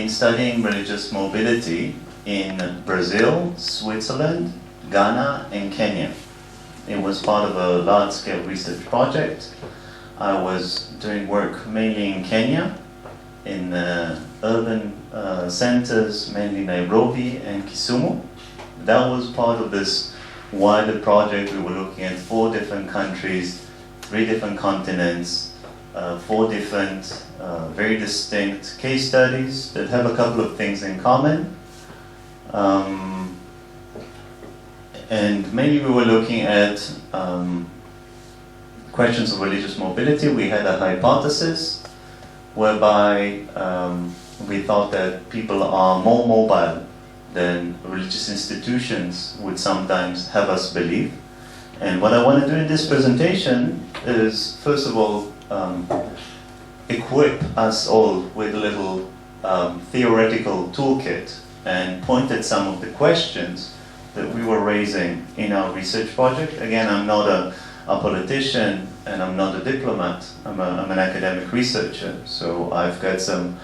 been studying religious mobility in Brazil, Switzerland, Ghana, and Kenya. It was part of a large-scale research project. I was doing work mainly in Kenya, in urban centers, mainly Nairobi and Kisumu. That was part of this wider project. We were looking at 4 different countries, 3 different continents, 4 different, very distinct case studies that have a couple of things in common. And mainly we were looking at questions of religious mobility. We had a hypothesis whereby we thought that people are more mobile than religious institutions would sometimes have us believe. And what I want to do in this presentation is, first of all, equip us all with a little theoretical toolkit and point at some of the questions that we were raising in our research project. Again, I'm not a politician and I'm not a diplomat. I'm an academic researcher, so I've got some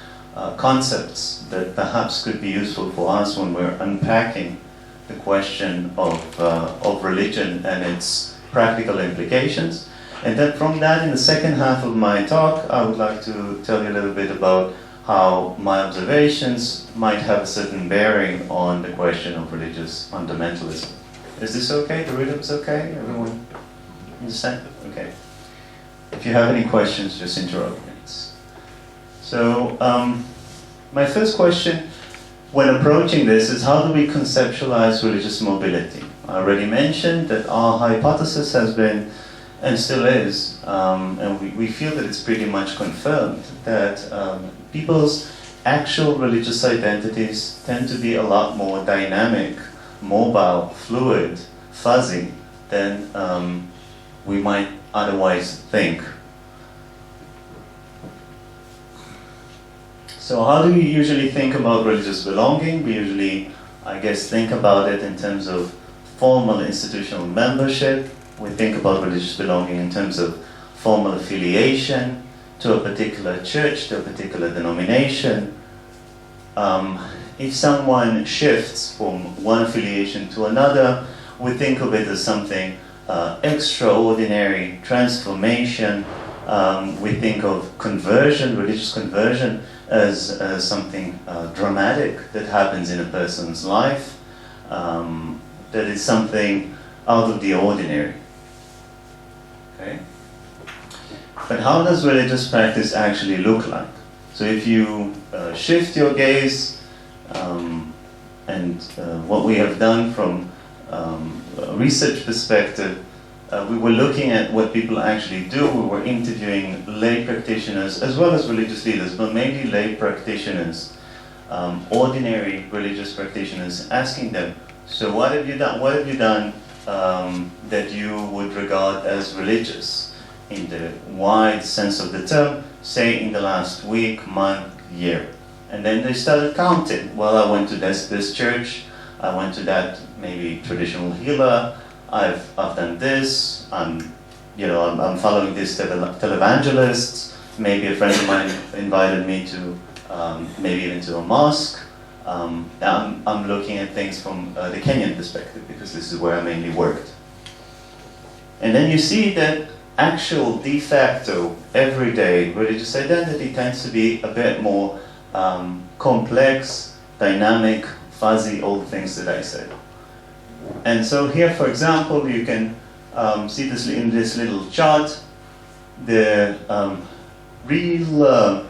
concepts that perhaps could be useful for us when we're unpacking the question of religion and its practical implications. And then from that, in the second half of my talk, I would like to tell you a little bit about how my observations might have a certain bearing on the question of religious fundamentalism. Is this okay? The rhythm's okay? Everyone understand? Okay. If you have any questions, just interrupt me. So, my first question when approaching this is, how do we conceptualize religious mobility? I already mentioned that our hypothesis has been, and still is, and we feel that it's pretty much confirmed, that people's actual religious identities tend to be a lot more dynamic, mobile, fluid, fuzzy than we might otherwise think. So how do we usually think about religious belonging? We usually, I guess, think about it in terms of formal institutional membership. We think about religious belonging in terms of formal affiliation to a particular church, to a particular denomination. If someone shifts from one affiliation to another, we think of it as something extraordinary, transformation. We think of conversion, religious conversion, as something dramatic that happens in a person's life, that is something out of the ordinary. Okay? But how does religious practice actually look like? So if you shift your gaze, and what we have done from a research perspective, we were looking at what people actually do. We were interviewing lay practitioners as well as religious leaders, but mainly lay practitioners, ordinary religious practitioners, asking them, so what have you done? What have you done that you would regard as religious in the wide sense of the term, say in the last week, month, year? And then they started counting. Well, I went to this church, I went to that maybe traditional healer, I've done this, I'm following this televangelist, maybe a friend of mine invited me to maybe even to a mosque. I'm looking at things from the Kenyan perspective because this is where I mainly worked. And then you see that actual de facto, everyday religious identity tends to be a bit more complex, dynamic, fuzzy, all the things that I said. And so here, for example, you can see this in this little chart, the real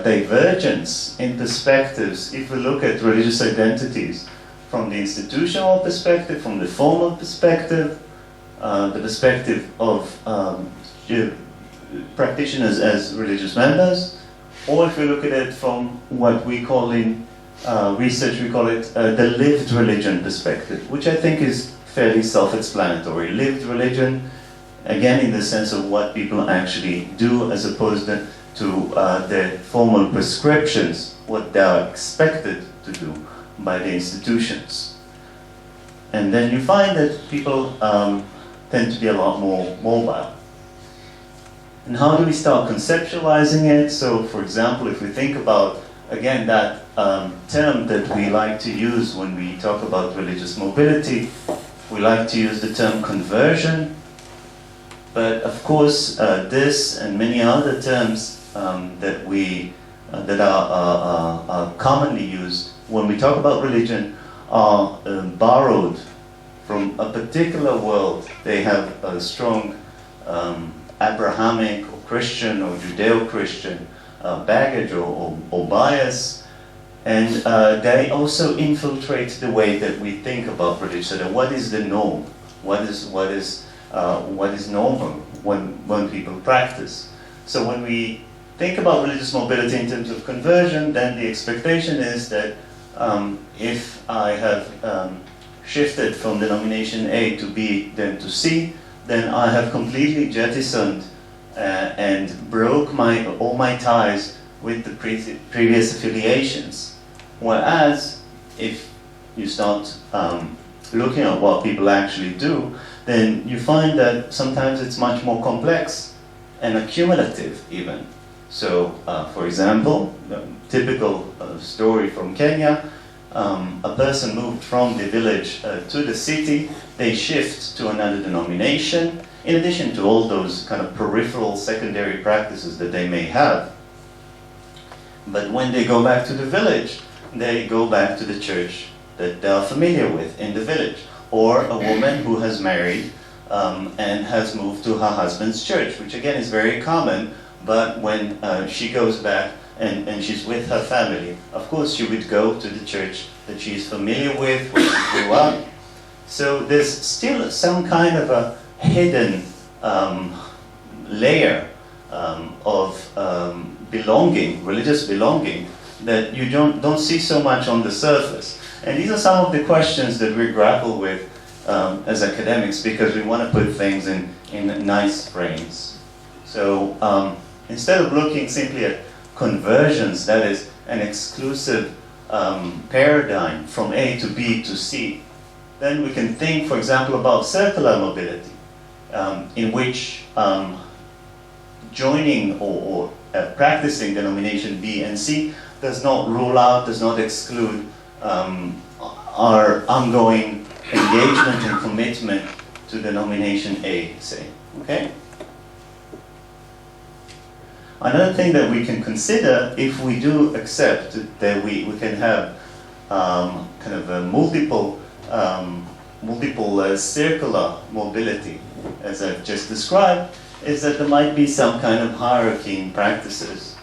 divergence in perspectives if we look at religious identities from the institutional perspective, from the formal perspective, the perspective of practitioners as religious members, or if we look at it from what we call in research, we call it the lived religion perspective, which I think is fairly self-explanatory. Lived religion, again, in the sense of what people actually do as opposed to the formal prescriptions, what they are expected to do by the institutions. And then you find that people tend to be a lot more mobile. And how do we start conceptualizing it? So, for example, if we think about again, that term that we like to use when we talk about religious mobility, we like to use the term conversion. But of course, this and many other terms that are commonly used when we talk about religion are borrowed from a particular world. They have a strong Abrahamic or Christian or Judeo-Christian baggage or bias, and they also infiltrate the way that we think about religion. So that what is the norm? What is normal when people practice? So when we think about religious mobility in terms of conversion, then the expectation is that if I have shifted from denomination A to B, then to C, then I have completely jettisoned and broke all my ties with the previous affiliations. Whereas, if you start looking at what people actually do, then you find that sometimes it's much more complex and accumulative even. So, for example, the typical story from Kenya, a person moved from the village to the city, they shift to another denomination, in addition to all those kind of peripheral secondary practices that they may have. But when they go back to the village, they go back to the church that they are familiar with in the village. Or a woman who has married and has moved to her husband's church, which again is very common, but when she goes back and she's with her family, of course she would go to the church that she's familiar with, where she grew up. So there's still some kind of a hidden layer of belonging, religious belonging, that you don't see so much on the surface. And these are some of the questions that we grapple with as academics, because we want to put things in nice frames. So instead of looking simply at conversions, that is an exclusive paradigm from A to B to C, then we can think, for example, about circular mobility, in which joining or practicing denomination B and C does not rule out, does not exclude our ongoing engagement and commitment to denomination A, say. Okay? Another thing that we can consider, if we do accept that we can have kind of a multiple circular mobility, as I've just described, is that there might be some kind of hierarchy in practices.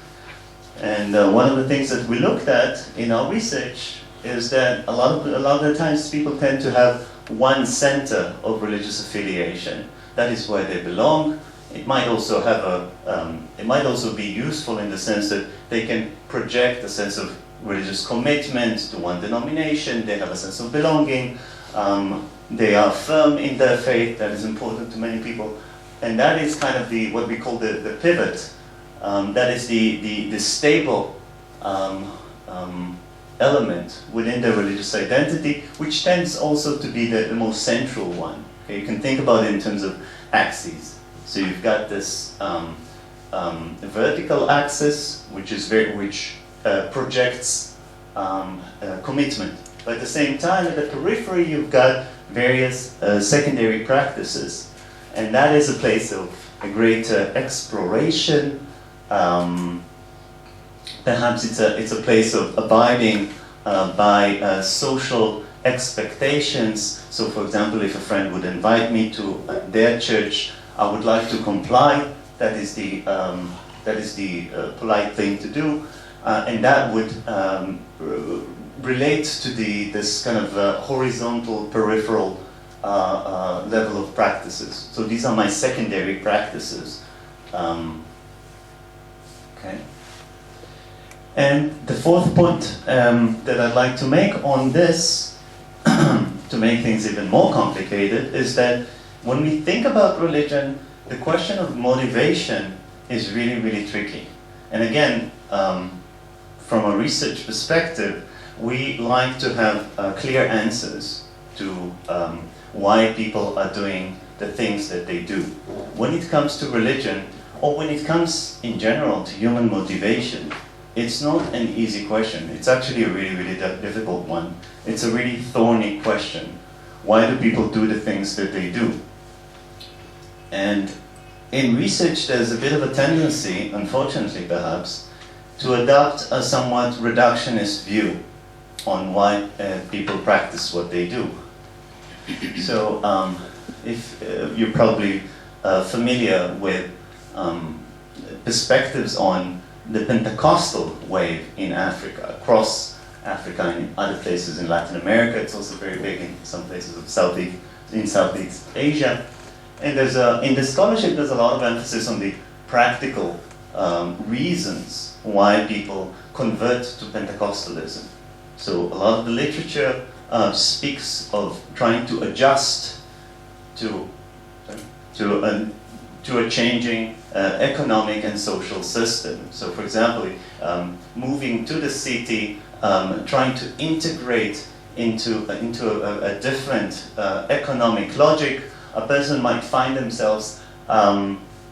And one of the things that we looked at in our research is that a lot of the times people tend to have one center of religious affiliation. That is where they belong. It might also have it might also be useful in the sense that they can project a sense of religious commitment to one denomination. They have a sense of belonging. They are firm in their faith. That is important to many people. And that is kind of what we call the pivot. That is the stable element within the religious identity, which tends also to be the most central one. Okay? You can think about it in terms of axes. So you've got this vertical axis, which projects commitment. But at the same time, at the periphery, you've got various secondary practices. And that is a place of a greater exploration. Perhaps it's a place of abiding by social expectations. So, for example, if a friend would invite me to their church, I would like to comply. That is the polite thing to do, and that would relate to this kind of horizontal, peripheral level of practices. So these are my secondary practices. Okay. And the fourth point that I'd like to make on this, to make things even more complicated, is that when we think about religion, the question of motivation is really, really tricky. And again, from a research perspective, we like to have clear answers to why people are doing the things that they do. When it comes to religion, or when it comes in general to human motivation, it's not an easy question. It's actually a really, really difficult one. It's a really thorny question. Why do people do the things that they do? And in research, there's a bit of a tendency, unfortunately perhaps, to adopt a somewhat reductionist view on why people practice what they do. So, if you're probably familiar with perspectives on the Pentecostal wave in Africa, across Africa and in other places in Latin America. It's also very big in some places of Southeast Asia. And in the scholarship, there's a lot of emphasis on the practical reasons why people convert to Pentecostalism. So a lot of the literature speaks of trying to adjust to a changing economic and social system. So, for example, moving to the city, trying to integrate into a different economic logic. A person might find themselves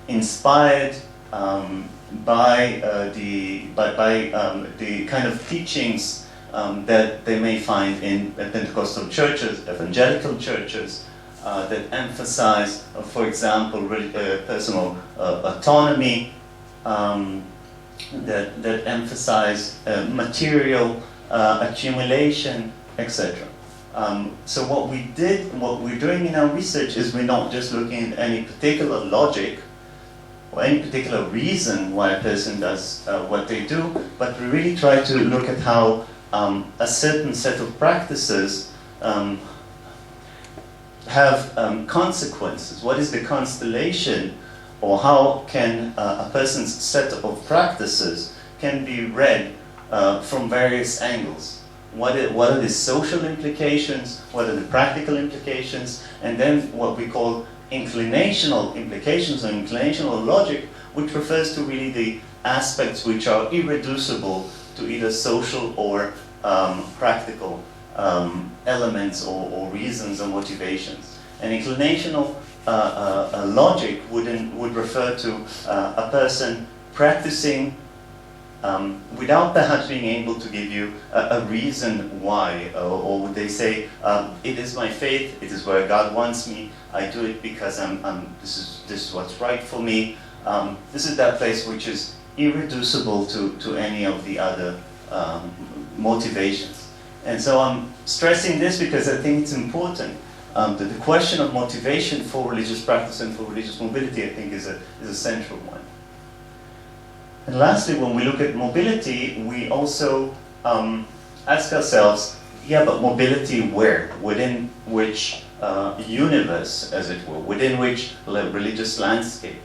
inspired by the kind of teachings that they may find in Pentecostal churches, evangelical churches, that emphasize, for example, personal autonomy, that emphasize material accumulation, etc. So what we're doing in our research is we're not just looking at any particular logic or any particular reason why a person does what they do, but we really try to look at how a certain set of practices have consequences. What is the constellation, or how can a person's set of practices can be read from various angles? What are the social implications? What are the practical implications? And then what we call inclinational implications or inclinational logic, which refers to really the aspects which are irreducible to either social or practical elements or reasons or motivations. And inclinational logic would refer to a person practicing without perhaps being able to give you a reason why, or would they say, it is my faith, it is where God wants me, I do it because this is what's right for me. This is that place which is irreducible to any of the other motivations. And so I'm stressing this because I think it's important. That the question of motivation for religious practice and for religious mobility, I think, is a central one. And lastly, when we look at mobility, we also ask ourselves, yeah, but mobility where? Within which universe, as it were? Within which religious landscape?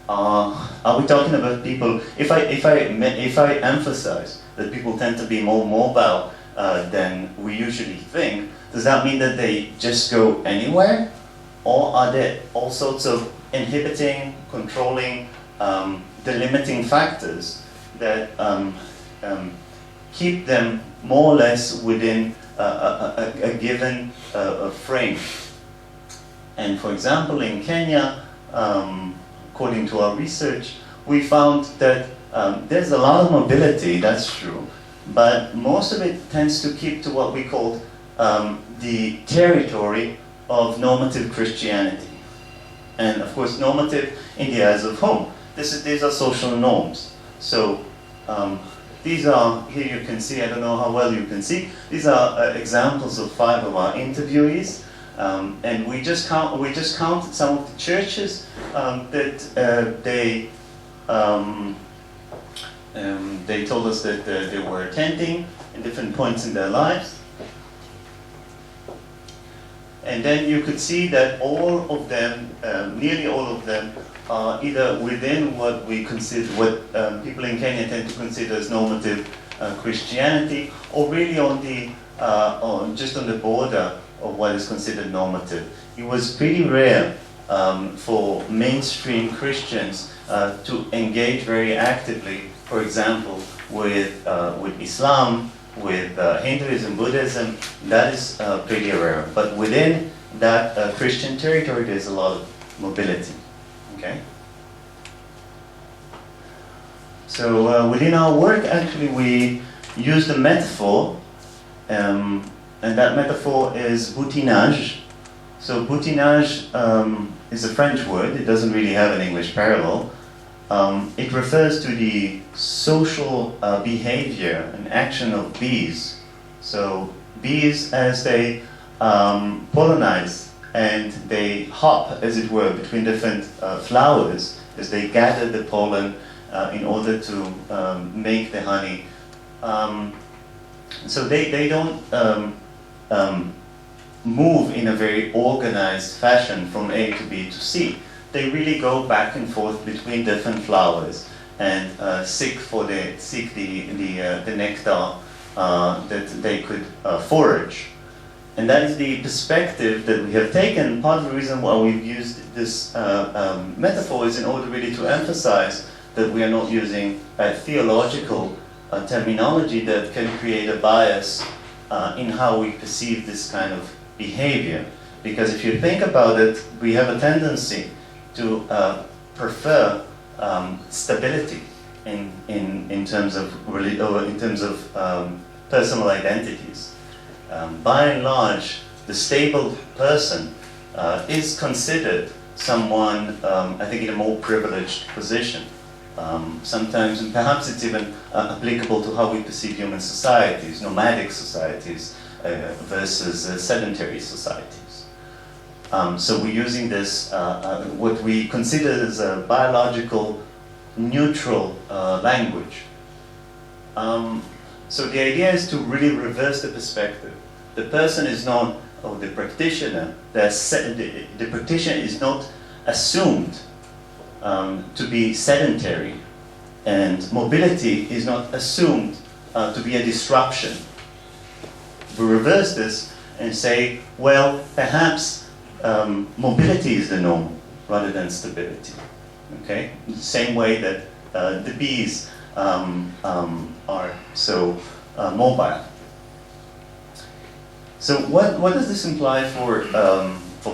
Are we talking about people? If I emphasize that people tend to be more mobile than we usually think, does that mean that they just go anywhere? Or are there all sorts of inhibiting, controlling, delimiting factors that keep them more or less within a given frame? And for example, in Kenya, according to our research, we found that there's a lot of mobility, that's true, but most of it tends to keep to what we call the territory of normative Christianity. And of course, normative in the eyes of whom? These are social norms. So these are, here you can see, I don't know how well you can see, these are examples of 5 of our interviewees. And we just counted some of the churches that they told us that they were attending at different points in their lives. And then you could see that all of them, nearly all of them, are either within what we consider, what people in Kenya tend to consider as normative Christianity, or really on the, just on the border of what is considered normative. It was pretty rare for mainstream Christians to engage very actively, for example, with Islam, with Hinduism, Buddhism. That is pretty rare. But within that Christian territory, there's a lot of mobility. Okay. So within our work, actually, we used a metaphor, and that metaphor is boutinage. So boutinage is a French word. It doesn't really have an English parallel. It refers to the social behavior and action of bees. So bees, as they pollinize and they hop, as it were, between different flowers, as they gather the pollen in order to make the honey. So they don't move in a very organized fashion from A to B to C. They really go back and forth between different flowers and seek the nectar that they could forage. And that is the perspective that we have taken. Part of the reason why we've used this metaphor is in order really to emphasize that we are not using a theological terminology that can create a bias in how we perceive this kind of behavior. Because if you think about it, we have a tendency to prefer stability in terms of personal identities. By and large, the stable person is considered someone, I think, in a more privileged position. Sometimes, and perhaps it's even applicable to how we perceive human societies, nomadic societies versus sedentary societies. So we're using this, what we consider as a biological neutral language. So the idea is to really reverse the perspective. The person is not, or the practitioner, the practitioner is not assumed to be sedentary, and mobility is not assumed to be a disruption. We reverse this and say, well, perhaps mobility is the norm rather than stability. Okay? The same way that the bees are so mobile. So what does this imply for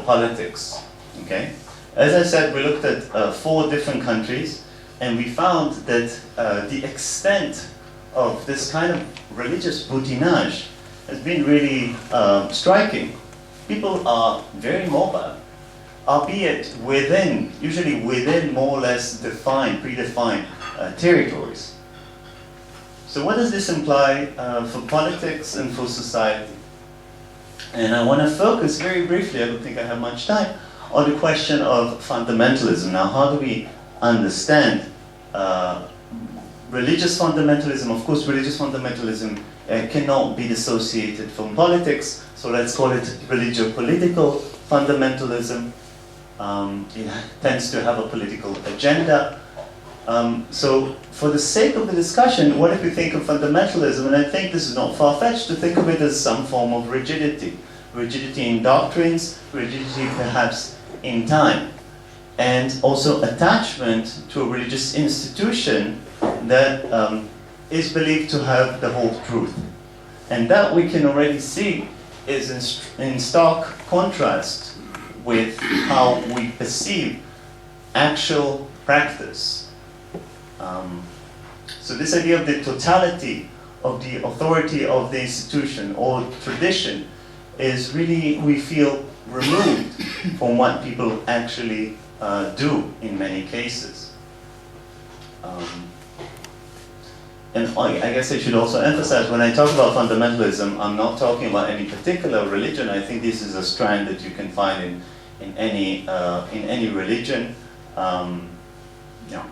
politics? Okay? As I said, we looked at 4 different countries, and we found that the extent of this kind of religious boutinage has been really striking. People are very mobile, albeit usually within more or less predefined territories. So what does this imply for politics and for society? And I want to focus very briefly, I don't think I have much time, on the question of fundamentalism. Now, how do we understand religious fundamentalism? Of course, religious fundamentalism cannot be dissociated from politics, so let's call it religio-political fundamentalism. It tends to have a political agenda. So for the sake of the discussion, what if we think of fundamentalism? And I think this is not far-fetched to think of it as some form of rigidity. Rigidity in doctrines, rigidity perhaps in time. And also attachment to a religious institution that is believed to have the whole truth. And that we can already see is in stark contrast with how we perceive actual practice. So this idea of the totality of the authority of the institution or tradition is really, we feel, removed from what people actually do in many cases. And I guess I should also emphasize, when I talk about fundamentalism, I'm not talking about any particular religion. I think this is a strand that you can find in any religion. Yeah.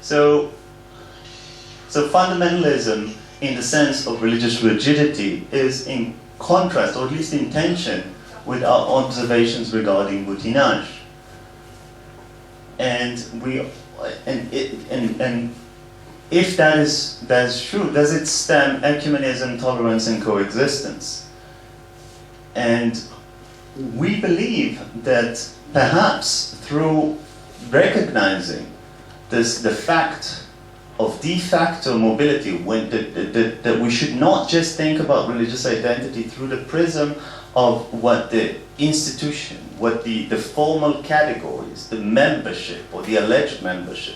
So fundamentalism, in the sense of religious rigidity, is in contrast, or at least in tension, with our observations regarding boutinage. And if that is true, does it stem ecumenism, tolerance, and coexistence? And we believe that perhaps through recognizing the fact of de facto mobility, that we should not just think about religious identity through the prism of what the institution, what the formal categories, the membership or the alleged membership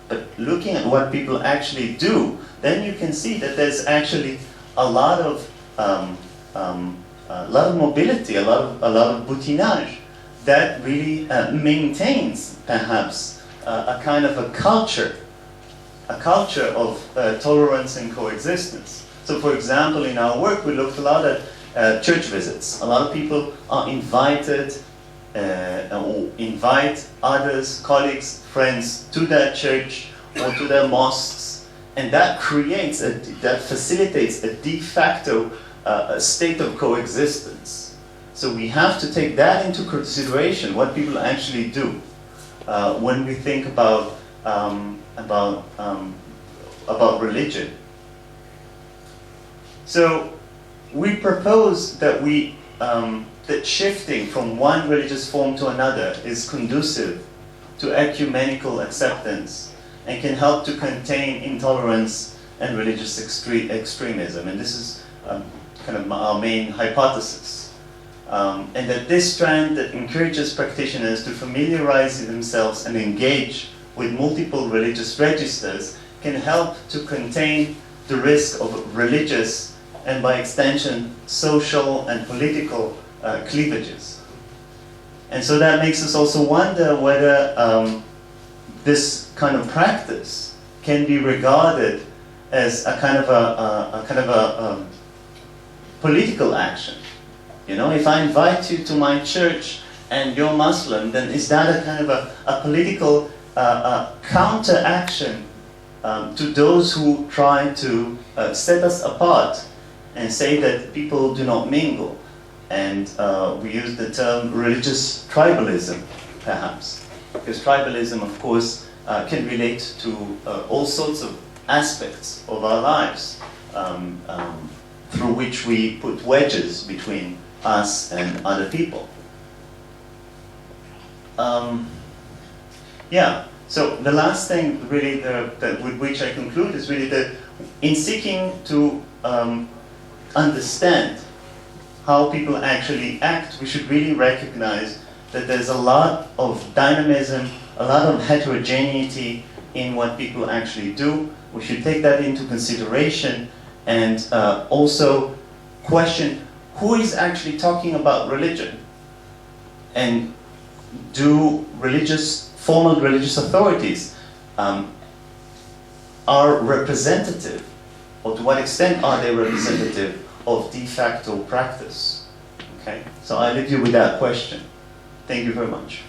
But looking at what people actually do, then you can see that there's actually a lot of mobility, a lot of boutinage that really maintains perhaps a kind of a culture of tolerance and coexistence. So, for example, in our work, we looked a lot at church visits. A lot of people are invited or invite others, colleagues, friends to their church or to their mosques, and that facilitates a de facto state of coexistence. So we have to take that into consideration, what people actually do when we think about religion. So we propose that that shifting from one religious form to another is conducive to ecumenical acceptance and can help to contain intolerance and religious extremism. And this is kind of our main hypothesis. And that this strand that encourages practitioners to familiarize themselves and engage with multiple religious registers can help to contain the risk of religious and by extension social and political cleavages. And so that makes us also wonder whether this kind of practice can be regarded as a kind of a political action. You know, if I invite you to my church and you're Muslim, then is that a kind of a political counteraction to those who try to set us apart and say that people do not mingle? And we use the term religious tribalism, perhaps, because tribalism, of course, can relate to all sorts of aspects of our lives, through which we put wedges between us and other people. So the last thing, really, with which I conclude is really that in seeking to understand how people actually act, we should really recognize that there's a lot of dynamism, a lot of heterogeneity in what people actually do. We should take that into consideration and also question who is actually talking about religion, and do formal religious authorities are representative, or to what extent are they representative of de facto practice? Okay, so I leave you with that question. Thank you very much.